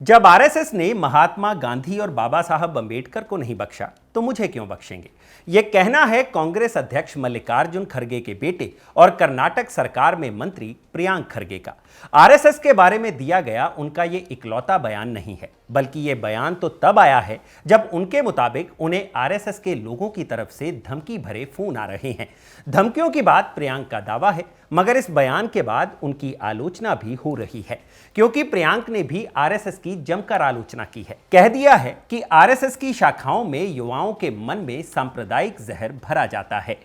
जब आरएसएस ने महात्मा गांधी और बाबा साहब अंबेडकर को नहीं बख्शा तो मुझे क्यों बख्शेंगे। यह कहना है कांग्रेस अध्यक्ष मल्लिकार्जुन खड़गे के बेटे और कर्नाटक सरकार में मंत्री प्रियांक खड़गे का। आरएसएस के बारे में दिया गया उनका ये इकलौता बयान नहीं है, बल्कि ये बयान तो तब आया है जब उनके मुताबिक उन्हें आरएसएस के लोगों की तरफ से धमकी भरे फोन आ रहे हैं। धमकियों की बात प्रियांक का दावा है, मगर इस बयान के बाद उनकी आलोचना भी हो रही है, क्योंकि प्रियांक ने भी आरएसएस की जमकर आलोचना की है। कह दिया है कि आरएसएस की शाखाओं में युवाओं के मन में सांप्रदायिक जहर भरा जाता है।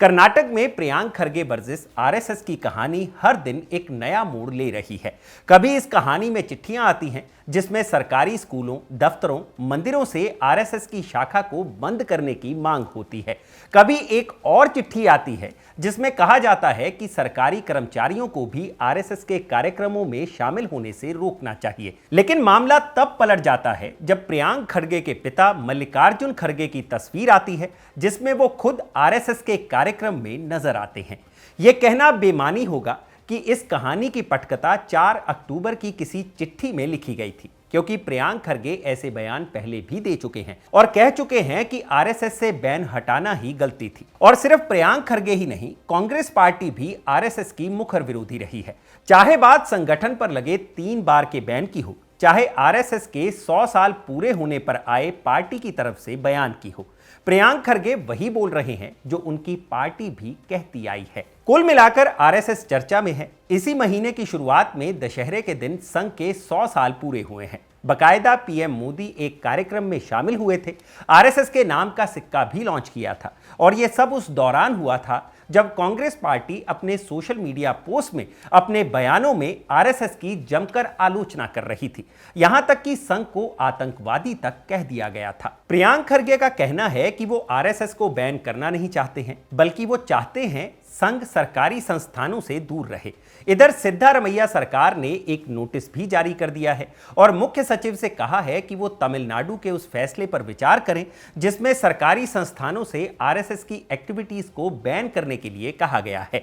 कर्नाटक में प्रियांक खड़गे वर्सेस आरएसएस की कहानी हर दिन एक नया मोड़ ले रही है। कभी इस कहानी में चिट्ठियां आती हैं जिसमें सरकारी स्कूलों, दफ्तरों, मंदिरों से आरएसएस की शाखा को बंद करने की मांग होती है। कभी एक और चिट्ठी आती है जिसमें कहा जाता है कि सरकारी कर्मचारियों को भी आरएसएस के कार्यक्रमों में शामिल होने से रोकना चाहिए। लेकिन मामला तब पलट जाता है जब प्रियांक खड़गे के पिता मल्लिकार्जुन खड़गे की तस्वीर आती है जिसमें वो खुद आरएसएस के कार्यक्रम में नजर आते हैं। यह कहना बेमानी होगा कि इस कहानी की पटकथा 4 अक्टूबर की किसी चिट्ठी में लिखी गई थी, क्योंकि प्रियांक खड़गे ऐसे बयान पहले भी दे चुके हैं और कह चुके हैं कि आरएसएस से बैन हटाना ही गलती थी। और सिर्फ प्रियांक खड़गे ही नहीं, कांग्रेस पार्टी भी आरएसएस की मुखर विरोधी रही है। चाहे बात संगठन पर लगे 3 बार के बैन की हो, चाहे आरएसएस के 100 साल पूरे होने पर आए पार्टी की तरफ से बयान की हो, प्रियांक खड़गे वही बोल रहे हैं जो उनकी पार्टी भी कहती आई है। कुल मिलाकर आरएसएस चर्चा में है। इसी महीने की शुरुआत में दशहरे के दिन संघ के 100 साल पूरे हुए हैं। बकायदा पीएम मोदी एक कार्यक्रम में शामिल हुए थे। आरएसएस के नाम का सिक्का भी लॉन्च किया था और यह सब उस दौरान हुआ था जब कांग्रेस पार्टी अपने सोशल मीडिया पोस्ट में, अपने बयानों में आरएसएस की जमकर आलोचना कर रही थी। यहां तक कि संघ को आतंकवादी तक कह दिया गया था। प्रियांक खड़गे का कहना है कि वो आरएसएस को बैन करना नहीं चाहते हैं, बल्कि वो चाहते हैं संघ सरकारी संस्थानों से दूर रहे। इधर सिद्धारमैया सरकार ने एक नोटिस भी जारी कर दिया है और मुख्य सचिव से कहा है कि वो तमिलनाडु के उस फैसले पर विचार करें जिसमें सरकारी संस्थानों से आरएसएस की एक्टिविटीज को बैन करने के लिए कहा गया है।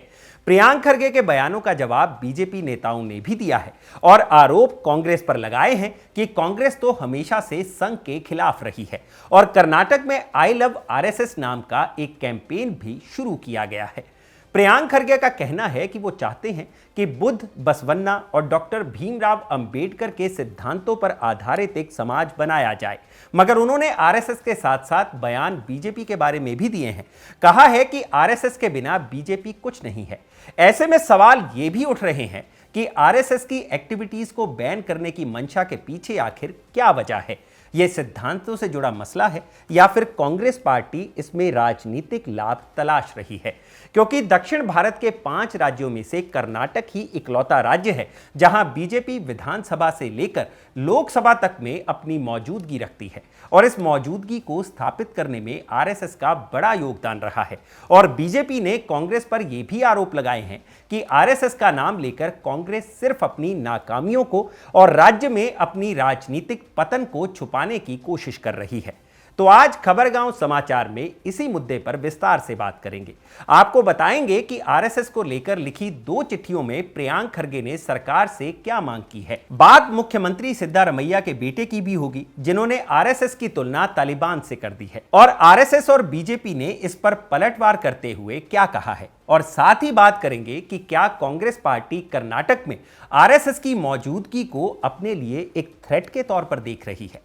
प्रियांक खड़गे के बयानों का जवाब बीजेपी नेताओं ने भी दिया है और आरोप कांग्रेस पर लगाए हैं कि कांग्रेस तो हमेशा से संघ के खिलाफ रही है और कर्नाटक में आई लव आरएसएस नाम का एक कैंपेन भी शुरू किया गया है। प्रियांक खड़गे का कहना है कि वो चाहते हैं कि बुद्ध, बसवन्ना और डॉक्टर भीमराव अंबेडकर के सिद्धांतों पर आधारित एक समाज बनाया जाए, मगर उन्होंने आरएसएस के साथ साथ बयान बीजेपी के बारे में भी दिए हैं। कहा है कि आरएसएस के बिना बीजेपी कुछ नहीं है। ऐसे में सवाल ये भी उठ रहे हैं कि आरएसएस की एक्टिविटीज को बैन करने की मंशा के पीछे आखिर क्या वजह है। यह सिद्धांतों से जुड़ा मसला है या फिर कांग्रेस पार्टी इसमें राजनीतिक लाभ तलाश रही है, क्योंकि दक्षिण भारत के 5 राज्यों में से कर्नाटक ही इकलौता राज्य है जहां बीजेपी विधानसभा से लेकर लोकसभा तक में अपनी मौजूदगी रखती है और इस मौजूदगी को स्थापित करने में आरएसएस का बड़ा योगदान रहा है। और बीजेपी ने कांग्रेस पर यह भी आरोप लगाए हैं कि आरएसएस का नाम लेकर कांग्रेस सिर्फ अपनी नाकामियों को और राज्य में अपनी राजनीतिक पतन को छुपाने की कोशिश कर रही है। तो आज खबरगांव समाचार में इसी मुद्दे पर विस्तार से बात करेंगे। आपको बताएंगे कि आरएसएस को लेकर लिखी 2 चिट्ठियों में प्रियांक खड़गे ने सरकार से क्या मांग की है। बात मुख्यमंत्री सिद्धारमैया के बेटे की भी होगी, जिन्होंने आरएसएस की तुलना तालिबान से कर दी है, और आरएसएस और बीजेपी ने इस पर पलटवार करते हुए क्या कहा है। और साथ ही बात करेंगे कि क्या कांग्रेस पार्टी कर्नाटक में आरएसएस की मौजूदगी को अपने लिए एक थ्रेट के तौर पर देख रही है।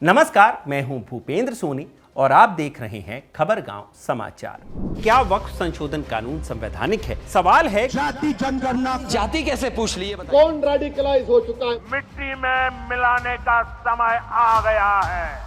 नमस्कार, मैं हूं भूपेंद्र सोनी और आप देख रहे हैं खबरगांव समाचार। क्या वक्फ संशोधन कानून संवैधानिक है? सवाल है जाति जनगणना, जाति कैसे पूछ ली? कौन रेडिकलाइज हो चुका है? मिट्टी में मिलाने का समय आ गया है।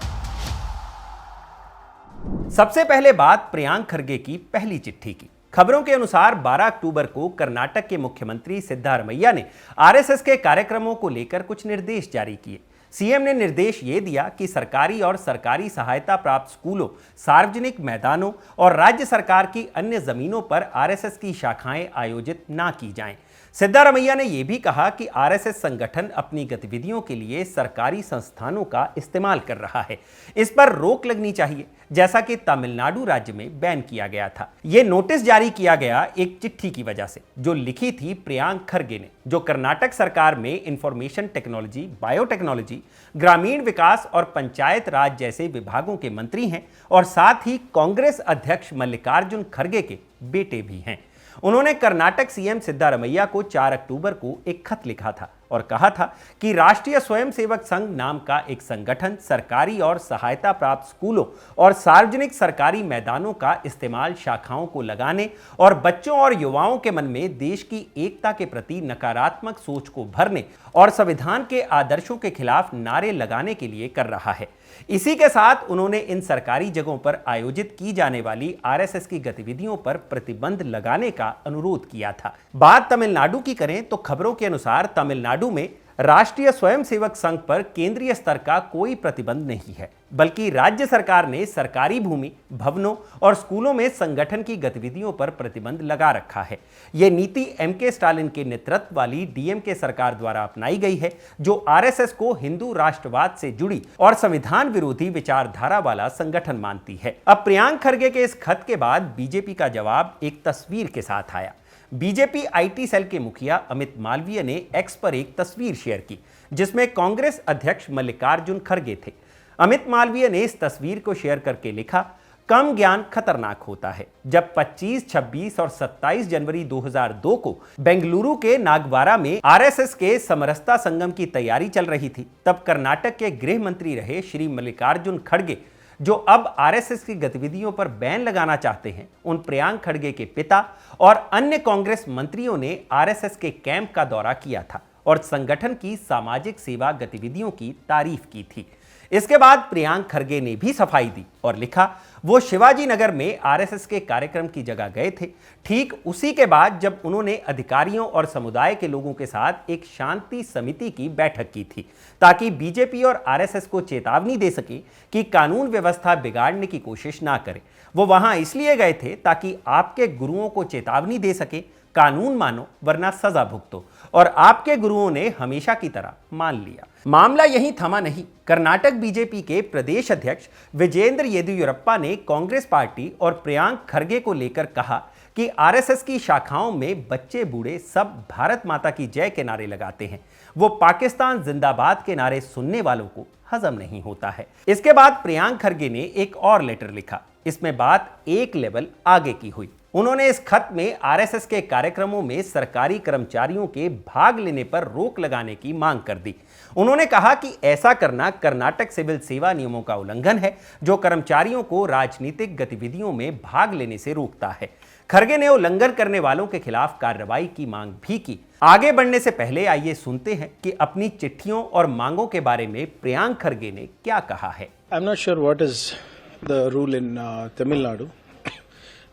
सबसे पहले बात प्रियांक खड़गे की पहली चिट्ठी की। खबरों के अनुसार 12 अक्टूबर को कर्नाटक के मुख्यमंत्री सिद्धारमैया ने आरएसएस के कार्यक्रमों को लेकर कुछ निर्देश जारी किए। सीएम ने निर्देश ये दिया कि सरकारी और सरकारी सहायता प्राप्त स्कूलों, सार्वजनिक मैदानों और राज्य सरकार की अन्य जमीनों पर आरएसएस की शाखाएं आयोजित ना की जाएं। सिद्धारमैया ने यह भी कहा कि आरएसएस संगठन अपनी गतिविधियों के लिए सरकारी संस्थानों का इस्तेमाल कर रहा है। इस पर रोक लगनी चाहिए, जैसा कि तमिलनाडु राज्य में बैन किया गया था। यह नोटिस जारी किया गया एक चिट्ठी की वजह से, जो लिखी थी प्रियांक खरगे ने, जो कर्नाटक सरकार में इंफॉर्मेशन टेक्नोलॉजी, बायोटेक्नोलॉजी, ग्रामीण विकास और पंचायत राज जैसे विभागों के मंत्री हैं और साथ ही कांग्रेस अध्यक्ष मल्लिकार्जुन खरगे के बेटे भी हैं। उन्होंने कर्नाटक सीएम सिद्धारमैया को 4 अक्टूबर को एक खत लिखा था और कहा था कि राष्ट्रीय स्वयंसेवक संघ नाम का एक संगठन सरकारी और सहायता प्राप्त स्कूलों और सार्वजनिक सरकारी मैदानों का इस्तेमाल शाखाओं को लगाने और बच्चों और युवाओं के मन में देश की एकता के प्रति नकारात्मक सोच को भरने और संविधान के आदर्शों के खिलाफ नारे लगाने के लिए कर रहा है। इसी के साथ उन्होंने इन सरकारी जगहों पर आयोजित की जाने वाली आरएसएस की गतिविधियों पर प्रतिबंध लगाने का अनुरोध किया था। बात तमिलनाडु की करें तो खबरों के अनुसार तमिलनाडु में राष्ट्रीय स्वयंसेवक संघ पर केंद्रीय स्तर का कोई प्रतिबंध नहीं है, बल्कि राज्य सरकार ने सरकारी भूमि, भवनों और स्कूलों में संगठन की गतिविधियों पर प्रतिबंध लगा रखा है। यह नीति एमके स्टालिन के नेतृत्व वाली डीएमके सरकार द्वारा अपनाई गई है, जो आरएसएस को हिंदू राष्ट्रवाद से जुड़ी और संविधान विरोधी विचारधारा वाला संगठन मानती है। अब प्रियांक खरगे के इस खत के बाद बीजेपी का जवाब एक तस्वीर के साथ आया। बीजेपी आईटी सेल के मुखिया अमित मालवीय ने एक्स पर एक तस्वीर शेयर की, जिसमें कांग्रेस अध्यक्ष मल्लिकार्जुन खरगे थे। अमित मालवीय ने इस तस्वीर को शेयर करके लिखा, कम ज्ञान खतरनाक होता है। जब 25, 26 और 27 जनवरी 2002 को बेंगलुरु के नागवारा में आरएसएस के समरसता संगम की तैयारी चल रही थी, तब कर्नाटक के गृह मंत्री रहे श्री मल्लिकार्जुन खड़गे, जो अब आरएसएस की गतिविधियों पर बैन लगाना चाहते हैं, उन प्रियांक खड़गे के पिता और अन्य कांग्रेस मंत्रियों ने आरएसएस के कैंप का दौरा किया था और संगठन की सामाजिक सेवा गतिविधियों की तारीफ की थी। इसके बाद प्रियांक खरगे ने भी सफाई दी और लिखा, वो शिवाजी नगर में आरएसएस के कार्यक्रम की जगह गए थे, ठीक उसी के बाद जब उन्होंने अधिकारियों और समुदाय के लोगों के साथ एक शांति समिति की बैठक की थी, ताकि बीजेपी और आरएसएस को चेतावनी दे सके कि कानून व्यवस्था बिगाड़ने की कोशिश ना करे। वो वहां इसलिए गए थे ताकि आपके गुरुओं को चेतावनी दे सके, कानून मानो वरना सजा भुगतो, और आपके गुरुओं ने हमेशा की तरह मान लिया। मामला यहीं थमा नहीं। कर्नाटक बीजेपी के प्रदेश अध्यक्ष विजेंद्र येदियुरप्पा ने कांग्रेस पार्टी और प्रियांक खरगे को लेकर कहा कि आरएसएस की शाखाओं में बच्चे बूढ़े सब भारत माता की जय के नारे लगाते हैं। वो पाकिस्तान जिंदाबाद के नारे सुनने वालों को हजम नहीं होता है। इसके बाद प्रियांक खरगे ने एक और लेटर लिखा। इसमें बात एक लेवल आगे की हुई। उन्होंने इस खत में आरएसएस के कार्यक्रमों में सरकारी कर्मचारियों के भाग लेने पर रोक लगाने की मांग कर दी। उन्होंने कहा कि ऐसा करना कर्नाटक सिविल सेवा नियमों का उल्लंघन है, जो कर्मचारियों को राजनीतिक गतिविधियों में भाग लेने से रोकता है। खरगे ने उल्लंघन करने वालों के खिलाफ कार्रवाई की मांग भी की। आगे बढ़ने से पहले आइए सुनते हैं कि अपनी चिट्ठियों और मांगों के बारे में प्रियांक खरगे ने क्या कहा है। I'm not sure what is the rule in Tamil Nadu,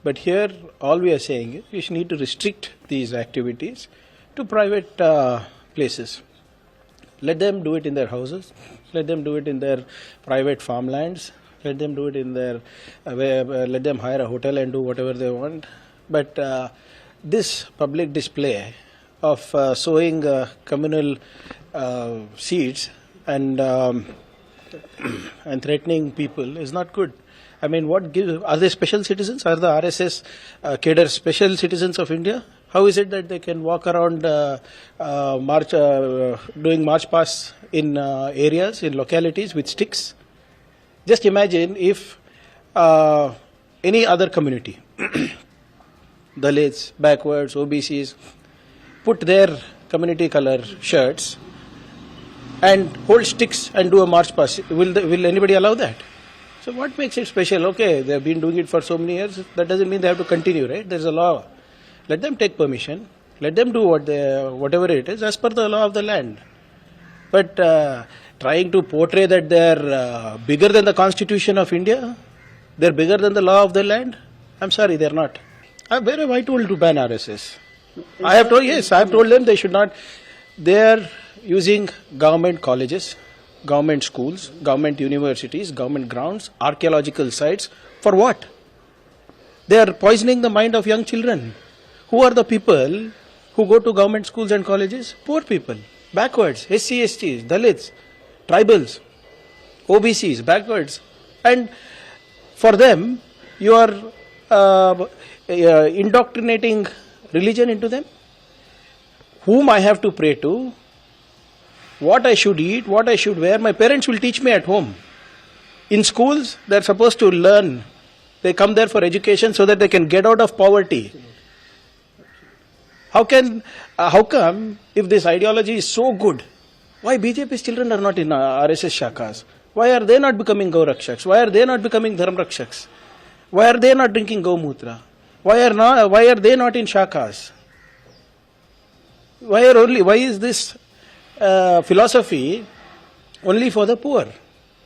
but here all we are saying is we need to restrict these activities to private places. Let them do it in their houses. Let them do it in their private farmlands. Let them do it in their. Let them hire a hotel and do whatever they want. But this public display of sowing communal seeds and threatening people is not good. I mean, what gives? Are they special citizens? Are the RSS cadre special citizens of India? How is it that they can walk around doing march pasts in areas, in localities with sticks? Just imagine if any other community, Dalits, backwards, OBCs, put their community color shirts and hold sticks and do a march past. Will anybody allow that? So what makes it special? Okay, they have been doing it for so many years. That doesn't mean they have to continue, right? There's a law. Let them take permission. Let them do whatever it is as per the law of the land. But trying to portray that they're bigger than the Constitution of India, they're bigger than the law of the land, I'm sorry, they're not. Where have I told to ban RSS? I have told them they should not. They're using government colleges, government schools, government universities, government grounds, archaeological sites. For what? They are poisoning the mind of young children. Who are the people who go to government schools and colleges? Poor people, backwards, SC, STs, Dalits, tribals, OBCs, backwards. And for them, you are indoctrinating religion into them. Whom I have to pray to, what I should eat, what I should wear, my parents will teach me at home. In schools, they're supposed to learn. They come there for education so that they can get out of poverty. How come, if this ideology is so good, why BJP's children are not in RSS shakas? Why are they not becoming Gaurakshaks? Why are they not becoming Dharmrakshaks? Why are they not drinking Gomutra? Why are they not in shakas? Why is this philosophy only for the poor?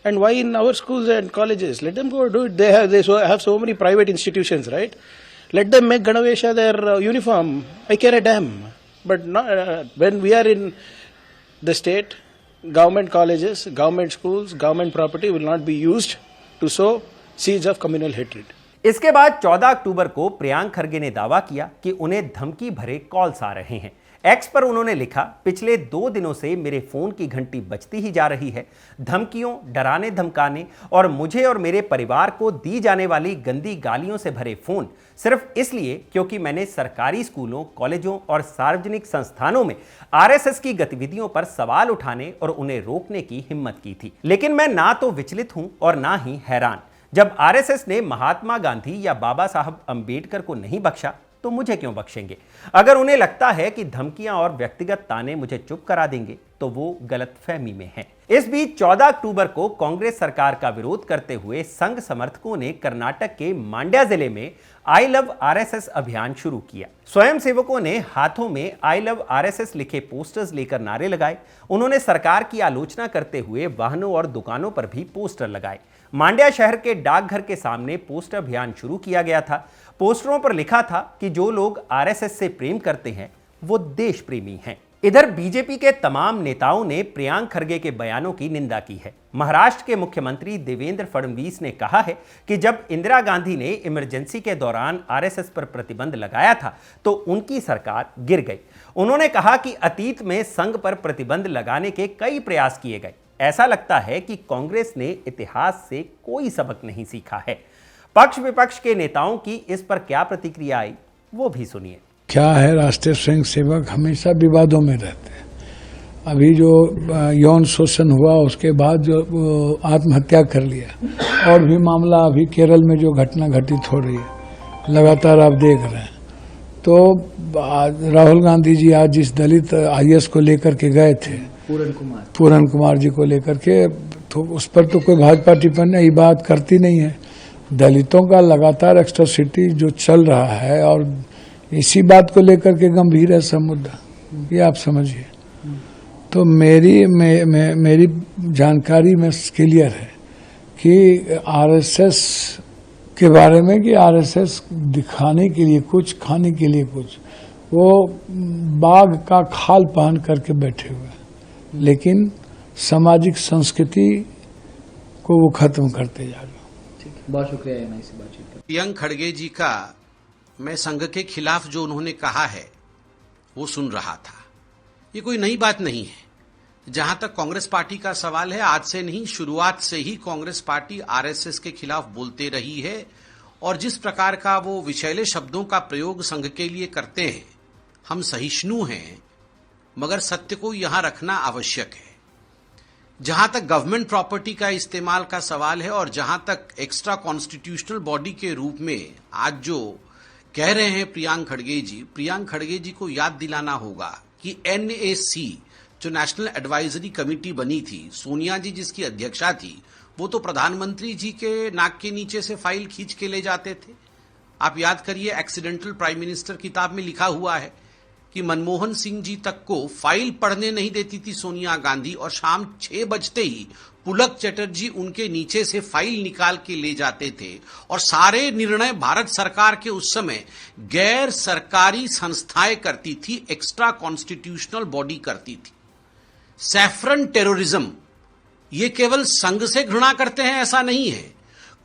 And why in our schools and colleges? Let them go do it. They have so many private institutions, right? Let them make Ganavesha their uniform. I care a damn. But when we are in the state, government colleges, government schools, government property will not be used to sow seeds of communal hatred. इसके बाद 14 अक्टूबर को प्रियांक खरगे ने दावा किया कि उन्हें धमकी भरे कॉल्स आ रहे हैं। एक्स पर उन्होंने लिखा, पिछले 2 दिनों से मेरे फोन की घंटी बजती ही जा रही है। धमकियों, डराने धमकाने और मुझे और मेरे परिवार को दी जाने वाली गंदी गालियों से भरे फोन सिर्फ इसलिए क्योंकि मैंने सरकारी स्कूलों, कॉलेजों और सार्वजनिक संस्थानों में आरएसएस की गतिविधियों पर सवाल उठाने और उन्हें रोकने की हिम्मत की थी। लेकिन मैं ना तो विचलित हूं और ना ही हैरान। जब आरएसएस ने महात्मा गांधी या बाबा साहब अंबेडकर को नहीं बख्शा तो मुझे क्यों बख्शेंगे? अगर उन्हें लगता है कि धमकियां और व्यक्तिगत ताने मुझे चुप करा देंगे तो वो गलतफहमी में हैं। इस बीच 14 अक्टूबर को कांग्रेस सरकार का विरोध करते हुए संघ समर्थकों ने कर्नाटक के मांड्या जिले में आई लव आरएसएस अभियान शुरू किया। स्वयंसेवकों ने हाथों में आई लव आरएसएस लिखे पोस्टर्स लेकर नारे लगाए। उन्होंने सरकार की आलोचना करते हुए वाहनों और दुकानों पर भी पोस्टर लगाए। मांड्या शहर के डाकघर के सामने पोस्टर अभियान शुरू किया गया था। पोस्टरों पर लिखा था कि जो लोग आरएसएस से प्रेम करते हैं वो देश प्रेमी हैं। इधर बीजेपी के तमाम नेताओं ने प्रियांक खरगे के बयानों की निंदा की है। महाराष्ट्र के मुख्यमंत्री देवेंद्र फडणवीस ने कहा है कि जब इंदिरा गांधी ने इमरजेंसी के दौरान आरएसएस पर प्रतिबंध लगाया था तो उनकी सरकार गिर गई। उन्होंने कहा कि अतीत में संघ पर प्रतिबंध लगाने के कई प्रयास किए गए। ऐसा लगता है कि कांग्रेस ने इतिहास से कोई सबक नहीं सीखा है। पक्ष विपक्ष के नेताओं की इस पर क्या प्रतिक्रिया आई वो भी सुनिए। क्या है, राष्ट्रीय स्वयं सेवक हमेशा विवादों में रहते हैं। अभी जो यौन शोषण हुआ उसके बाद जो आत्महत्या कर लिया, और भी मामला अभी केरल में जो घटना घटित हो रही है लगातार आप देख रहे हैं। तो राहुल गांधी जी आज जिस दलित आईएएस को लेकर के गए थे, पूरन कुमार जी को लेकर के, तो उस पर तो कोई भाजपा टिप्पणी बात करती नहीं है। दलितों का लगातार एक्स्ट्रोसिटी जो चल रहा है और इसी बात को लेकर के गंभीर है सब मुद्दा, ये आप समझिए। तो मेरी जानकारी में क्लियर है कि आरएसएस के बारे में कि आरएसएस दिखाने के लिए कुछ, खाने के लिए कुछ, वो बाघ का खाल पहन करके बैठे हुए, लेकिन सामाजिक संस्कृति को वो खत्म करते जा रहे। बहुत शुक्रिया इस बातचीत का। प्रियंक खड़गे जी का मैं संघ के खिलाफ जो उन्होंने कहा है वो सुन रहा था। ये कोई नई बात नहीं है। जहां तक कांग्रेस पार्टी का सवाल है, आज से नहीं, शुरुआत से ही कांग्रेस पार्टी आरएसएस के खिलाफ बोलते रही है। और जिस प्रकार का वो विषैले शब्दों का प्रयोग संघ के लिए करते हैं, हम सहिष्णु हैं, मगर सत्य को यहां रखना आवश्यक है। जहां तक गवर्नमेंट प्रॉपर्टी का इस्तेमाल का सवाल है और जहां तक एक्स्ट्रा कॉन्स्टिट्यूशनल बॉडी के रूप में आज जो कह रहे हैं प्रियांक खड़गे जी को याद दिलाना होगा कि एनएसी जो नेशनल एडवाइजरी कमेटी बनी थी, सोनिया जी जिसकी अध्यक्षा थी, वो तो प्रधानमंत्री जी के नाक के नीचे से फाइल खींच के ले जाते थे। आप याद करिए, एक्सीडेंटल प्राइम मिनिस्टर किताब में लिखा हुआ है कि मनमोहन सिंह जी तक को फाइल पढ़ने नहीं देती थी सोनिया गांधी, और शाम 6 बजते ही पुलक चटर्जी उनके नीचे से फाइल निकाल के ले जाते थे। और सारे निर्णय भारत सरकार के उस समय गैर सरकारी संस्थाएं करती थी, एक्स्ट्रा कॉन्स्टिट्यूशनल बॉडी करती थी। सैफरन टेररिज्म, ये केवल संघ से घृणा करते हैं ऐसा नहीं है।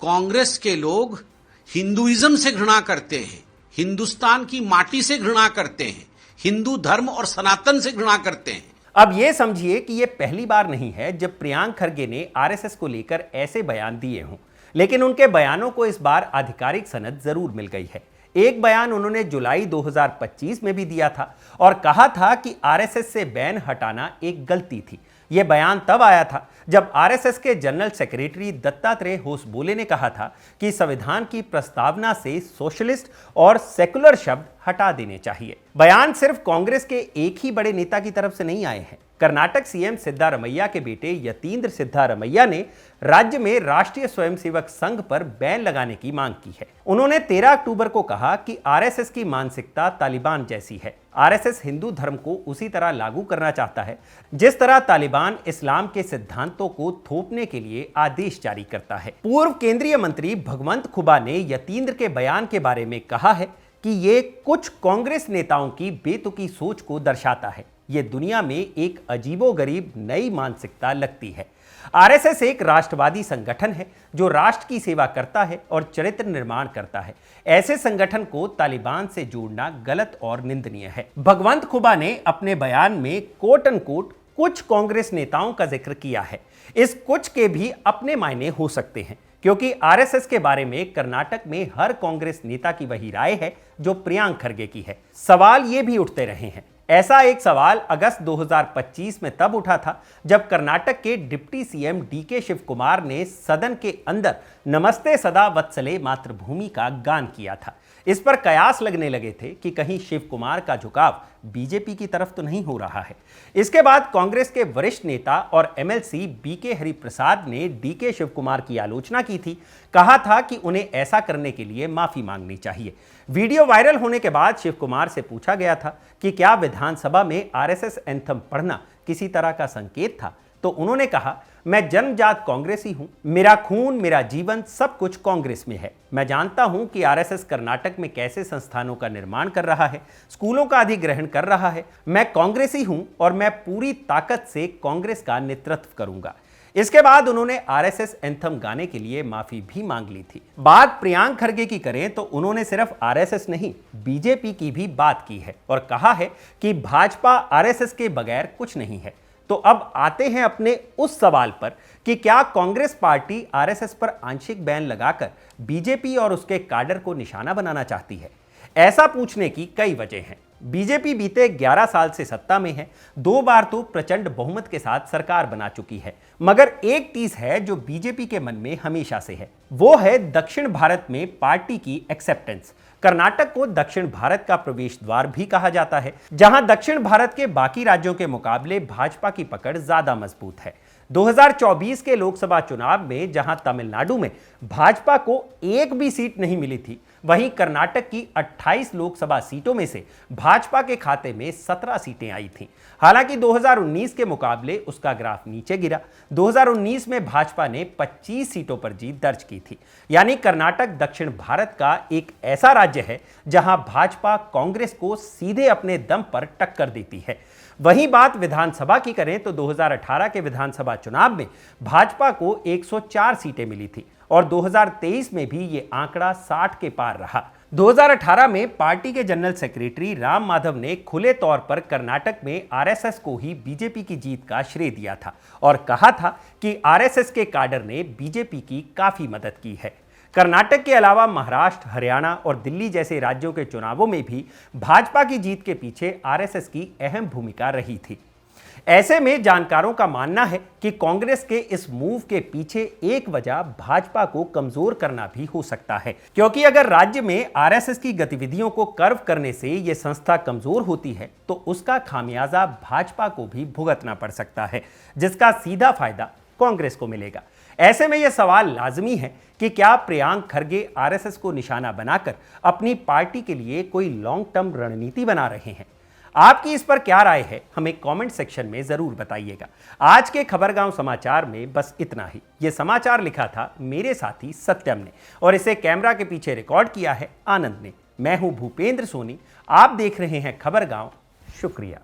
कांग्रेस के लोग हिंदुइज्म से घृणा करते हैं, हिंदुस्तान की माटी से घृणा करते हैं, हिंदू धर्म और सनातन से घृणा करते हैं। अब ये समझिए कि ये पहली बार नहीं है जब प्रियांक खरगे ने आरएसएस को लेकर ऐसे बयान दिए हों, लेकिन उनके बयानों को इस बार आधिकारिक सनद जरूर मिल गई है। एक बयान उन्होंने जुलाई 2025 में भी दिया था और कहा था कि आरएसएस से बैन हटाना एक गलती थी। यह बयान तब आया था जब आरएसएस के जनरल सेक्रेटरी दत्तात्रेय होसबोले ने कहा था कि संविधान की प्रस्तावना से सोशलिस्ट और सेकुलर शब्द हटा देने चाहिए। बयान सिर्फ कांग्रेस के एक ही बड़े नेता की तरफ से नहीं आए हैं। कर्नाटक सीएम सिद्धारमैया के बेटे यतींद्र सिद्धारमैया ने राज्य में राष्ट्रीय स्वयंसेवक संघ पर बैन लगाने की मांग की है। उन्होंने 13 अक्टूबर को कहा कि आरएसएस की मानसिकता तालिबान जैसी है। आरएसएस हिंदू धर्म को उसी तरह लागू करना चाहता है जिस तरह तालिबान इस्लाम के सिद्धांतों को थोपने के लिए आदेश जारी करता है। पूर्व केंद्रीय मंत्री भगवंत खुबा ने यतींद्र के बयान के बारे में कहा है कि ये कुछ कांग्रेस नेताओं की बेतुकी सोच को दर्शाता है। ये दुनिया में एक अजीबोगरीब नई मानसिकता लगती है। आरएसएस एक राष्ट्रवादी संगठन है जो राष्ट्र की सेवा करता है और चरित्र निर्माण करता है। ऐसे संगठन को तालिबान से जोड़ना गलत और निंदनीय है। भगवंत खुबा ने अपने बयान में कोट अनकोट कुछ कांग्रेस नेताओं का जिक्र किया है। इस कुछ के भी अपने मायने हो सकते हैं, क्योंकि आरएसएस के बारे में कर्नाटक में हर कांग्रेस नेता की वही राय है जो प्रियांक खरगे की है। सवाल ये भी उठते रहे हैं। ऐसा एक सवाल अगस्त 2025 में तब उठा था जब कर्नाटक के डिप्टी सीएम डीके शिव कुमार ने सदन के अंदर नमस्ते सदा वत्सले मातृभूमि का गान किया था। इस पर कयास लगने लगे थे कि कहीं शिव कुमार का झुकाव बीजेपी की तरफ तो नहीं हो रहा है। इसके बाद कांग्रेस के वरिष्ठ नेता और एमएलसी बीके हरिप्रसाद ने डीके शिव कुमार की आलोचना की थी। कहा था कि उन्हें ऐसा करने के लिए माफी मांगनी चाहिए। वीडियो वायरल होने के बाद शिव कुमार से पूछा गया था कि क्या विधानसभा में आरएसएस एंथम पढ़ना किसी तरह का संकेत था, तो उन्होंने कहा, मैं जन्मजात कांग्रेसी हूं, मेरा खून मेरा जीवन सब कुछ कांग्रेस में है। मैं जानता हूं कि आरएसएस कर्नाटक में कैसे संस्थानों का निर्माण कर रहा है, स्कूलों का अधिग्रहण कर रहा है। मैं कांग्रेसी हूं और मैं पूरी ताकत से कांग्रेस का नेतृत्व करूंगा। इसके बाद उन्होंने आरएसएस एंथम गाने के लिए माफी भी मांग ली थी। बात प्रियांक खरगे की करें तो उन्होंने सिर्फ आरएसएस नहीं, बीजेपी की भी बात की है और कहा है कि भाजपा आरएसएस के बगैर कुछ नहीं है। तो अब आते हैं अपने उस सवाल पर कि क्या कांग्रेस पार्टी आरएसएस पर आंशिक बैन लगाकर बीजेपी और उसके काडर को निशाना बनाना चाहती है। ऐसा पूछने की कई वजह हैं। बीजेपी बीते 11 साल से सत्ता में है, 2 बार तो प्रचंड बहुमत के साथ सरकार बना चुकी है, मगर एक चीज है जो बीजेपी के मन में हमेशा से है, वो है दक्षिण भारत में पार्टी की एक्सेप्टेंस। कर्नाटक को दक्षिण भारत का प्रवेश द्वार भी कहा जाता है, जहां दक्षिण भारत के बाकी राज्यों के मुकाबले भाजपा की पकड़ ज्यादा मजबूत है। 2024 के लोकसभा चुनाव में जहां तमिलनाडु में भाजपा को एक भी सीट नहीं मिली थी, वहीं कर्नाटक की 28 लोकसभा सीटों में से भाजपा के खाते में 17 सीटें आई थीं। हालांकि 2019 के मुकाबले उसका ग्राफ नीचे गिरा। 2019 में भाजपा ने 25 सीटों पर जीत दर्ज की थी। यानी कर्नाटक दक्षिण भारत का एक ऐसा राज्य है जहां भाजपा कांग्रेस को सीधे अपने दम पर टक्कर देती है। वहीं बात विधानसभा की करें तो 2018 के विधानसभा चुनाव में भाजपा को 104 सीटें मिली थी और 2023 में भी ये आंकड़ा 60 के पार रहा। 2018 में पार्टी के जनरल सेक्रेटरी राम माधव ने खुले तौर पर कर्नाटक में आरएसएस को ही बीजेपी की जीत का श्रेय दिया था और कहा था कि आरएसएस के काडर ने बीजेपी की काफी मदद की है। कर्नाटक के अलावा महाराष्ट्र, हरियाणा और दिल्ली जैसे राज्यों के चुनावों में भी भाजपा की जीत के पीछे आरएसएस की अहम भूमिका रही थी। ऐसे में जानकारों का मानना है कि कांग्रेस के इस मूव के पीछे एक वजह भाजपा को कमजोर करना भी हो सकता है, क्योंकि अगर राज्य में आरएसएस की गतिविधियों को कर्व करने से यह संस्था कमजोर होती है तो उसका खामियाजा भाजपा को भी भुगतना पड़ सकता है, जिसका सीधा फायदा कांग्रेस को मिलेगा। ऐसे में यह सवाल लाजमी है कि क्या प्रियांक खरगे आरएसएस को निशाना बनाकर अपनी पार्टी के लिए कोई लॉन्ग टर्म रणनीति बना रहे हैं। आपकी इस पर क्या राय है, हमें कमेंट सेक्शन में जरूर बताइएगा। आज के खबरगांव समाचार में बस इतना ही। यह समाचार लिखा था मेरे साथी सत्यम ने और इसे कैमरा के पीछे रिकॉर्ड किया है आनंद ने। मैं हूं भूपेंद्र सोनी, आप देख रहे हैं खबरगांव। शुक्रिया।